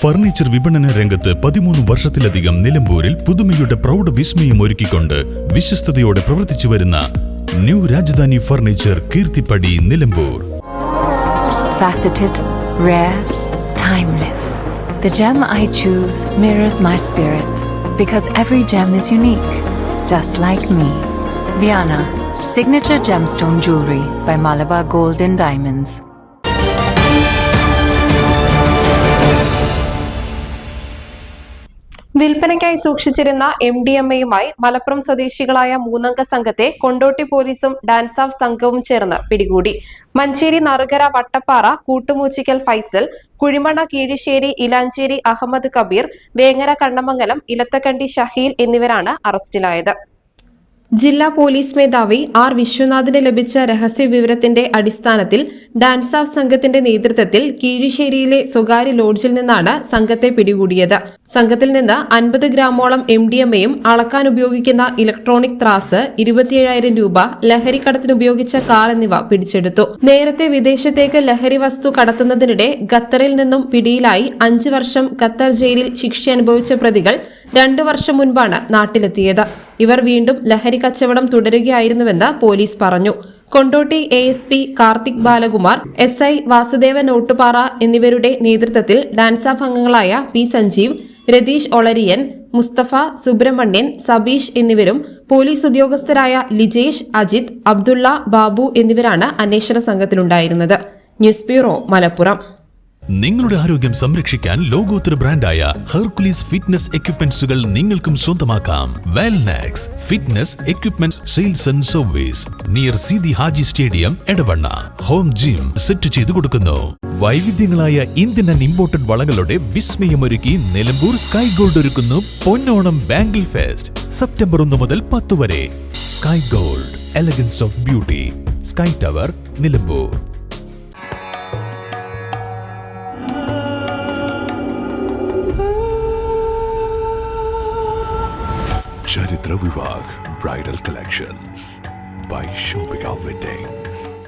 Furniture വിപണന രംഗത്ത് 13 വർഷത്തിലധികം നിലമ്പൂരിൽ പുതുമയുടെ പ്രൗഢ വിസ്മയം ഒരുക്കിക്കൊണ്ട് വിശ്വസ്തയോടെ പ്രവർത്തിച്ചു വരുന്ന new Rajadhani furniture Keerthippady Nilambur. Faceted, rare, timeless. The gem I choose mirrors my spirit because every gem is unique, just like me. Viana, signature gemstone jewelry by Malabar Gold and Diamonds. വിൽപ്പനയ്ക്കായി സൂക്ഷിച്ചിരുന്ന MDMAയുമായി മലപ്പുറം സ്വദേശികളായ 3 അംഗ സംഘത്തെ കൊണ്ടോട്ടി പോലീസും ഡാൻസ് ഓഫ് സംഘവും ചേർന്ന് പിടികൂടി. മഞ്ചേരി നറുകര വട്ടപ്പാറ കൂട്ടുമൂച്ചിക്കൽ ഫൈസൽ, കുഴിമണ്ണ കീഴിശ്ശേരി ഇലാഞ്ചേരി അഹമ്മദ് കബീർ, വേങ്ങര കണ്ണമംഗലം ഇലത്തക്കണ്ടി ഷഹീൽ എന്നിവരാണ് അറസ്റ്റിലായത്. ജില്ലാ പോലീസ് മേധാവി ആർ വിശ്വനാഥിന് ലഭിച്ച രഹസ്യ വിവരത്തിന്റെ അടിസ്ഥാനത്തിൽ ഡാൻസ് ഓഫ് സംഘത്തിന്റെ നേതൃത്വത്തിൽ കീഴിശ്ശേരിയിലെ സ്വകാര്യ ലോഡ്ജിൽ നിന്നാണ് സംഘത്തെ പിടികൂടിയത്. സംഘത്തിൽ നിന്ന് 50 ഗ്രാമോളം MDMAയും അളക്കാൻ ഉപയോഗിക്കുന്ന ഇലക്ട്രോണിക് ത്രാസ്, 27,000 രൂപ, ലഹരിക്കടത്തിന് ഉപയോഗിച്ച കാർ എന്നിവ പിടിച്ചെടുത്തു. നേരത്തെ വിദേശത്തേക്ക് ലഹരി വസ്തു കടത്തുന്നതിനിടെ ഖത്തറിൽ നിന്നും പിടിയിലായി 5 വർഷം ഖത്തർ ജയിലിൽ ശിക്ഷ അനുഭവിച്ച പ്രതികൾ 2 വർഷം മുൻപാണ് നാട്ടിലെത്തിയത്. ഇവർ വീണ്ടും ലഹരി കച്ചവടം തുടരുകയായിരുന്നുവെന്ന് പോലീസ് പറഞ്ഞു. കൊണ്ടോട്ടി ASP കാർത്തിക് ബാലകുമാർ, SI വാസുദേവൻ ഓട്ടുപാറ എന്നിവരുടെ നേതൃത്വത്തിൽ ഡാൻസ് ഓഫ് അംഗങ്ങളായ P സഞ്ജീവ്, രതീഷ് ഒളരിയൻ, മുസ്തഫ, സുബ്രഹ്മണ്യൻ, സബീഷ് എന്നിവരും പോലീസ് ഉദ്യോഗസ്ഥരായ ലിജേഷ്, അജിത്, അബ്ദുള്ള, ബാബു എന്നിവരാണ് അന്വേഷണ സംഘത്തിലുണ്ടായിരുന്നത്. News bureau, Malappuram. നിങ്ങളുടെ ആരോഗ്യം സംരക്ഷിക്കാൻ ലോകോത്തര ബ്രാൻഡായ ഹെർക്കുലീസ് ഫിറ്റ്നസ് എക്യുപ്മെന്റ്സുകൾ നിങ്ങൾക്കും സ്വന്തമാക്കാം. Wellnex fitness equipment sales and service near Seethi Haji stadium, Edavanna. Home gym set ചെയ്തു കൊടുക്കുന്നു. വൈവിധ്യങ്ങളായ ഇന്ത്യൻ ആൻഡ് ഇമ്പോർട്ടഡ് വളകളുടെ വിസ്മയമൊരുക്കി നിലമ്പൂർ സ്കൈ ഗോൾഡ് ഒരുക്കുന്നു പൊന്നോണം ബാംഗിൾ ഫെസ്റ്റ്. സെപ്റ്റംബർ 1 മുതൽ 10 വരെ. Sky Gold, elegance of beauty, Sky Tower, Nilambur. Charitra Vivag Bridal Collections by Shobhika Weddings.